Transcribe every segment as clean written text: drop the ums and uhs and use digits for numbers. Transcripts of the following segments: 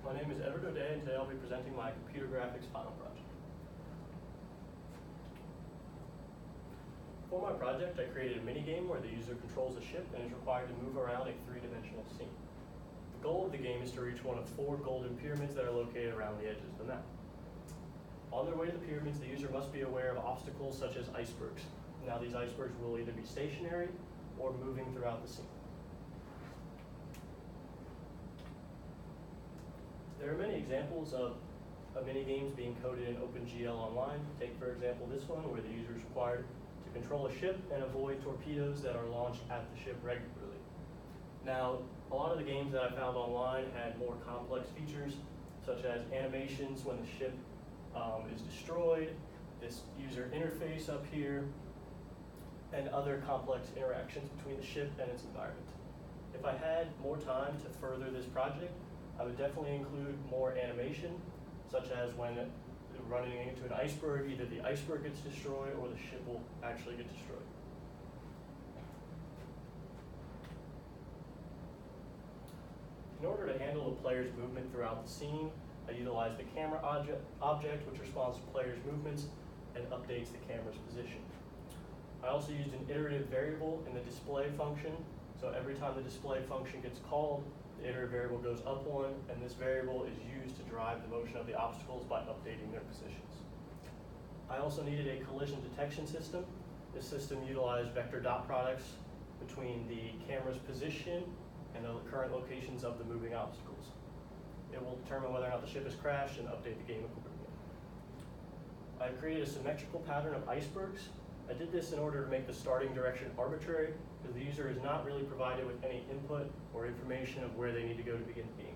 My name is Edward O'Day, and today I'll be presenting my computer graphics final project. For my project, I created a minigame where the user controls a ship and is required to move around a three-dimensional scene. The goal of the game is to reach one of 4 golden pyramids that are located around the edges of the map. On their way to the pyramids, the user must be aware of obstacles such as icebergs. Now, these icebergs will either be stationary or moving throughout the scene. There are many examples of minigames being coded in OpenGL Online. Take, for example, this one where the user is required to control a ship and avoid torpedoes that are launched at the ship regularly. Now, a lot of the games that I found online had more complex features, such as animations when the ship is destroyed, this user interface up here, and other complex interactions between the ship and its environment. If I had more time to further this project, I would definitely include more animation, such as when running into an iceberg, either the iceberg gets destroyed or the ship will actually get destroyed. In order to handle the player's movement throughout the scene, I utilize the camera object, which responds to players' movements and updates the camera's position. I also used an iterative variable in the display function, so every time the display function gets called, the iterative variable goes up 1, and this variable is used to drive the motion of the obstacles by updating their positions. I also needed a collision detection system. This system utilized vector dot products between the camera's position and the current locations of the moving obstacles. It will determine whether or not the ship has crashed and update the game accordingly. I created a symmetrical pattern of icebergs. I did this in order to make the starting direction arbitrary, because the user is not really provided with any input or information of where they need to go to begin the game.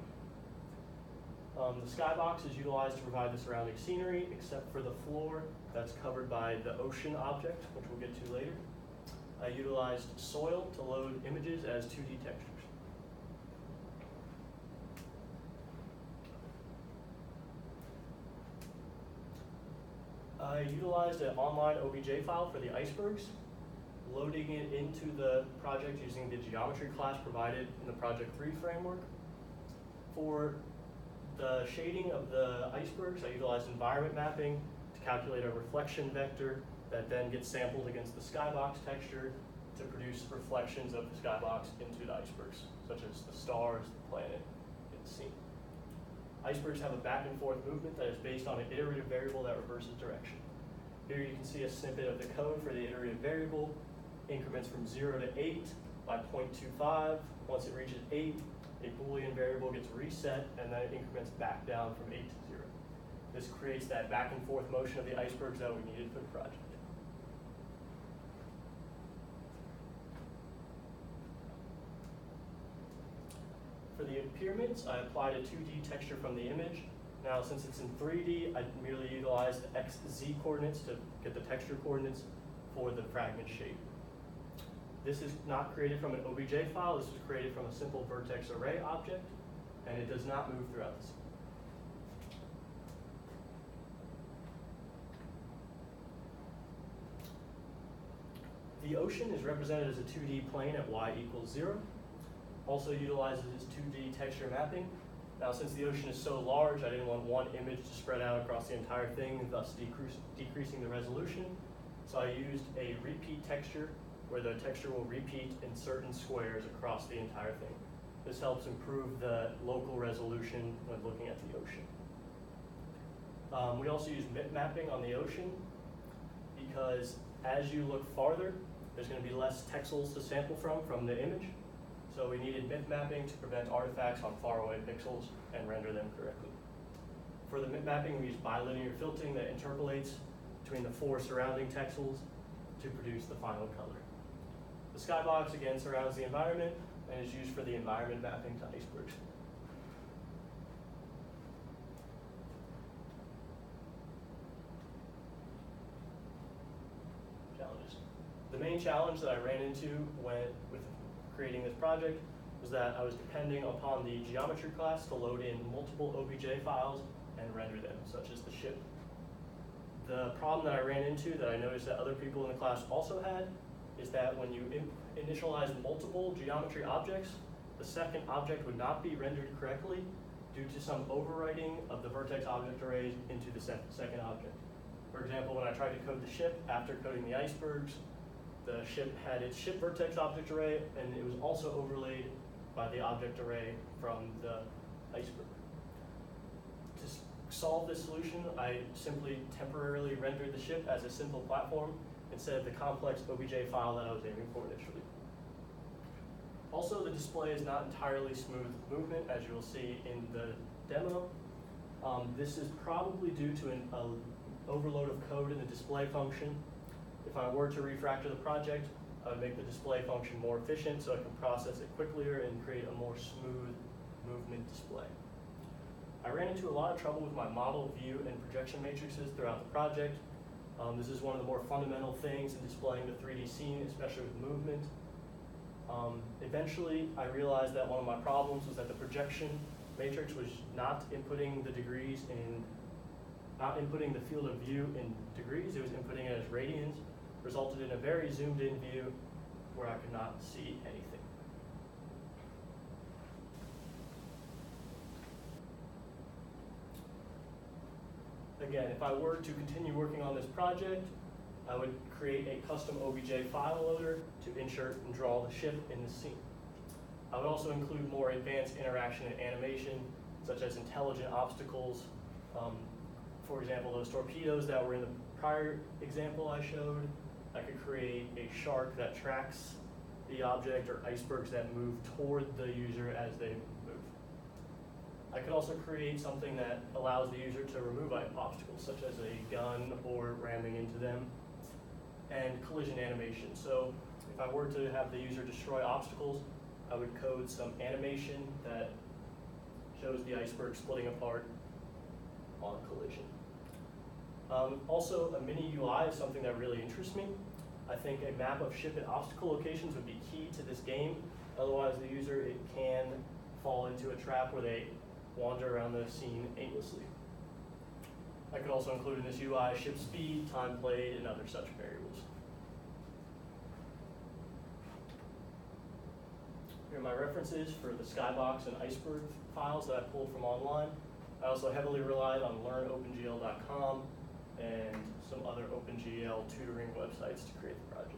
The skybox is utilized to provide the surrounding scenery, except for the floor that's covered by the ocean object, which we'll get to later. I utilized soil to load images as 2D textures. I utilized an online OBJ file for the icebergs, loading it into the project using the geometry class provided in the Project 3 framework. For the shading of the icebergs, I utilized environment mapping to calculate a reflection vector that then gets sampled against the skybox texture to produce reflections of the skybox into the icebergs, such as the stars, the planet, and the scene. Icebergs have a back and forth movement that is based on an iterative variable that reverses direction. Here you can see a snippet of the code for the iterative variable. Increments from 0 to 8 by 0.25. Once it reaches 8, a Boolean variable gets reset, and then it increments back down from 8 to 0. This creates that back and forth motion of the icebergs that we needed for the project. For the pyramids, I applied a 2D texture from the image. Now, since it's in 3D, I merely utilized the XZ coordinates to get the texture coordinates for the fragment shape. This is not created from an OBJ file. This was created from a simple vertex array object, and it does not move throughout the scene. The ocean is represented as a 2D plane at y equals 0. Also utilizes 2D texture mapping. Now, since the ocean is so large, I didn't want one image to spread out across the entire thing, thus decreasing the resolution. So I used a repeat texture, where the texture will repeat in certain squares across the entire thing. This helps improve the local resolution when looking at the ocean. We also use mip mapping on the ocean, because as you look farther, there's going to be less pixels to sample from the image. So we needed mip mapping to prevent artifacts on faraway pixels and render them correctly. For the mip mapping, we use bilinear filtering that interpolates between the 4 surrounding pixels to produce the final color. The skybox again surrounds the environment and is used for the environment mapping to icebergs. Challenges. The main challenge that I ran into with creating this project was that I was depending upon the geometry class to load in multiple OBJ files and render them, such as the ship. The problem that I ran into, that I noticed that other people in the class also had, is that when you initialize multiple geometry objects, the second object would not be rendered correctly, due to some overwriting of the vertex object arrays into the second object. For example, when I tried to code the ship after coding the icebergs, the ship had its ship vertex object array, and it was also overlaid by the object array from the iceberg. To solve this solution, I simply temporarily rendered the ship as a simple platform instead of the complex OBJ file that I was aiming for initially. Also, the display is not entirely smooth movement, as you will see in the demo. This is probably due to an overload of code in the display function. If I were to refactor the project, I would make the display function more efficient so I can process it quicker and create a more smooth movement display. I ran into a lot of trouble with my model, view, and projection matrices throughout the project. This is one of the more fundamental things in displaying the 3D scene, especially with movement. Eventually, I realized that one of my problems was that the projection matrix was not inputting the degrees not inputting the field of view in degrees, it was inputting it as radians, resulted in a very zoomed in view where I could not see anything. Again, if I were to continue working on this project, I would create a custom OBJ file loader to insert and draw the ship in the scene. I would also include more advanced interaction and animation, such as intelligent obstacles. For example, those torpedoes that were in the prior example I showed, I could create a shark that tracks the object or icebergs that move toward the user as they move. I could also create something that allows the user to remove obstacles, such as a gun or ramming into them, and collision animation. So if I were to have the user destroy obstacles, I would code some animation that shows the iceberg splitting apart on collision. Also, a mini UI is something that really interests me. I think a map of ship and obstacle locations would be key to this game. Otherwise, the user can fall into a trap where they wander around the scene aimlessly. I could also include in this UI ship speed, time played, and other such variables. Here are my references for the Skybox and Iceberg files that I pulled from online. I also heavily relied on learnopengl.com and some other OpenGL tutoring websites to create the project.